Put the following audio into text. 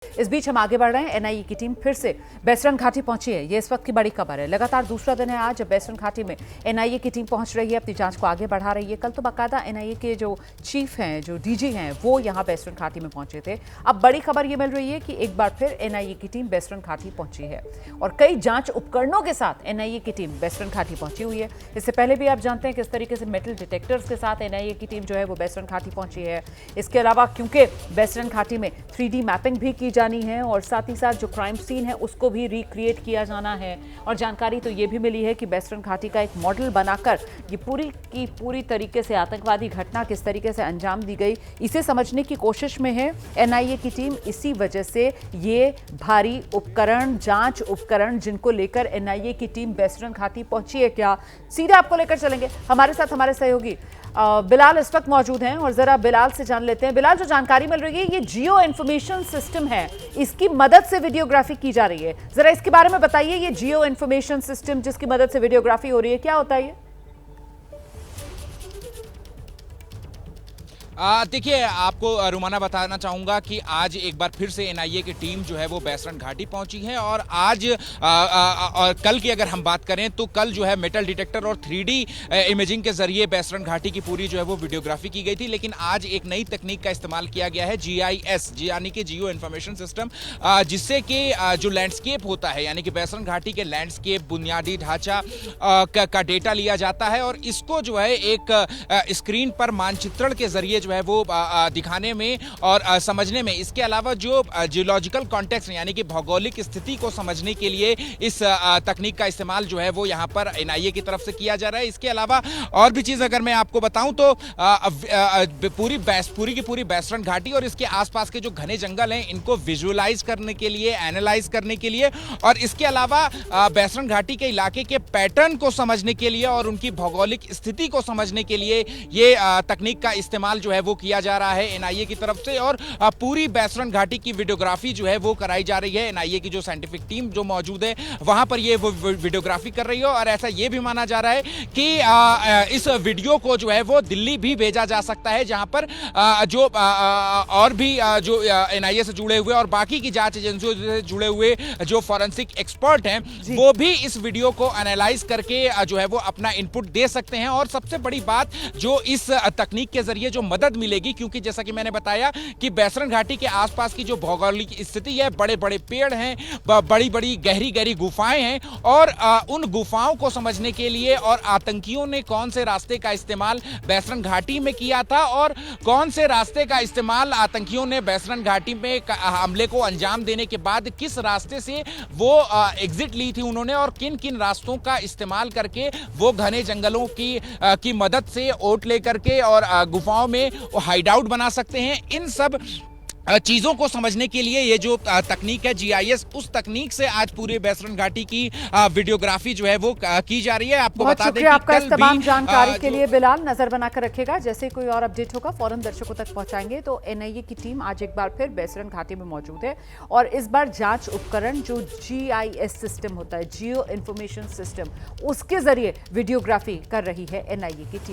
इस बीच हम आगे बढ़ रहे हैं। एनआईए की टीम फिर से बेसरन घाटी पहुंची है। ये इस वक्त की बड़ी खबर है। लगातार दूसरा दिन है आज जब बेसरन घाटी में एनआईए की टीम पहुंच रही है, अपनी जांच को आगे बढ़ा रही है। कल तो बाकायदा एनआईए के जो चीफ हैं, जो डीजी हैं, वो यहां बेसरन घाटी में पहुंचे थे। अब बड़ी खबर ये मिल रही है कि एक बार फिर एनआईए की टीम बेसरन घाटी पहुंची है और कई जांच उपकरणों के साथ एनआईए की टीम बेसरन घाटी पहुंची हुई है। इससे पहले भी आप जानते हैं किस तरीके से मेटल डिटेक्टर्स के साथ एनआईए की टीम जो है वो बेसरन घाटी पहुंची है। इसके अलावा क्योंकि बेसरन घाटी में 3D मैपिंग भी की जानी है और साथ ही साथ जो क्राइम सीन है उसको भी रिक्रिएट किया जाना है। और जानकारी तो ये भी मिली है कि बेसरन घाटी का एक मॉडल बनाकर ये पूरी की पूरी तरीके से आतंकवादी घटना किस तरीके से अंजाम दी गई, इसे समझने की कोशिश में है एनआईए की टीम। इसी वजह से ये भारी उपकरण, जांच उपकरण जिनको लेकर एनआईए की टीम बेसरन घाटी पहुंची है, क्या सीधे आपको लेकर चलेंगे। हमारे साथ हमारे सहयोगी बिलाल इस वक्त मौजूद हैं और जरा बिलाल से जान लेते हैं। बिलाल, जो जानकारी मिल रही है ये जियो इंफॉर्मेशन सिस्टम है, इसकी मदद से वीडियोग्राफी की जा रही है, जरा इसके बारे में बताइए। ये जियो इंफॉर्मेशन सिस्टम जिसकी मदद से वीडियोग्राफी हो रही है, क्या होता है ये? देखिए, आपको रुमाना बताना चाहूँगा कि आज एक बार फिर से एनआईए की टीम जो है वो बेसरन घाटी पहुंची है और आज और कल की अगर हम बात करें तो कल जो है मेटल डिटेक्टर और 3D इमेजिंग के जरिए बेसरन घाटी की पूरी जो है वो वीडियोग्राफी की गई थी। लेकिन आज एक नई तकनीक का इस्तेमाल किया गया है, GIS यानी कि जियो इन्फॉर्मेशन सिस्टम, जिससे कि जो लैंडस्केप होता है यानी कि बेसरन घाटी के लैंडस्केप, बुनियादी ढांचा का डेटा लिया जाता है और इसको जो है एक स्क्रीन पर मानचित्रण के जरिए है वो दिखाने में और समझने में, इसके अलावा जो जियोलॉजिकल कॉन्टेक्स्ट यानी कि भौगोलिक स्थिति को समझने के लिए इस तकनीक का इस्तेमाल जो है वो यहां पर एनआईए की तरफ से किया जा रहा है। इसके अलावा और भी चीज अगर मैं आपको बताऊं तो पूरी की पूरी बेसरन घाटी और इसके आसपास के जो घने जंगल हैं इनको विजुअलाइज करने के लिए, एनालाइज करने के लिए और इसके अलावा बेसरन घाटी के इलाके के पैटर्न को समझने के लिए और उनकी भौगोलिक स्थिति को समझने के लिए ये तकनीक का इस्तेमाल जो है वो किया जा रहा है एनआईए की तरफ से। और पूरी बेसरन घाटी की वीडियोग्राफी जो है वो कराई जा रही है। एनआईए की जो साइंटिफिक टीम जो मौजूद है वहां पर ये वो वीडियोग्राफी कर रही है और ऐसा ये भी माना जा रहा है कि इस वीडियो को जो है वो दिल्ली भी भेजा जा सकता है, जहां पर जो और भी जो एनआईए से जुड़े हुए और बाकी की जांच एजेंसियों से जुड़े हुए जो फॉरेंसिक एक्सपर्ट हैं वो भी इस वीडियो को एनालाइज करके जो है वो अपना इनपुट दे सकते हैं। और सबसे बड़ी बात जो इस तकनीक के जरिए जो मदद मिलेगी, क्योंकि जैसा कि मैंने बताया कि बेसरन घाटी के आसपास की जो भौगोलिक स्थिति है, बड़े बड़े पेड़ हैं, बड़ी बड़ी गहरी गहरी गुफाएं हैं और उन गुफाओं को समझने के लिए और आतंकियों ने कौन से रास्ते का इस्तेमाल बेसरन घाटी में किया था और कौन से रास्ते का इस्तेमाल आतंकियों ने बेसरन घाटी में हमले को अंजाम देने के बाद किस रास्ते से वो एग्जिट ली थी उन्होंने और किन किन रास्तों का इस्तेमाल करके वो घने जंगलों की मदद से ओट लेकर के और गुफाओं में हाइड आउट बना सकते हैं। इन सब चीजों को समझने के लिए ये जो तकनीक है GIS, उस तकनीक से आज पूरे बेसरन घाटी की वीडियोग्राफी जो है वो की जा रही है। आपको बता दें कि आपका इस तमाम जानकारी के लिए बिलाल, नजर बनाकर रखेगा, जैसे कोई और अपडेट होगा फौरन दर्शकों तक पहुंचाएंगे। तो एनआईए की टीम आज एक बार फिर बेसरन घाटी में मौजूद है और इस बार जांच उपकरण जो GIS सिस्टम होता है, जियो इंफॉर्मेशन सिस्टम, उसके जरिए वीडियोग्राफी कर रही है एनआईए की टीम।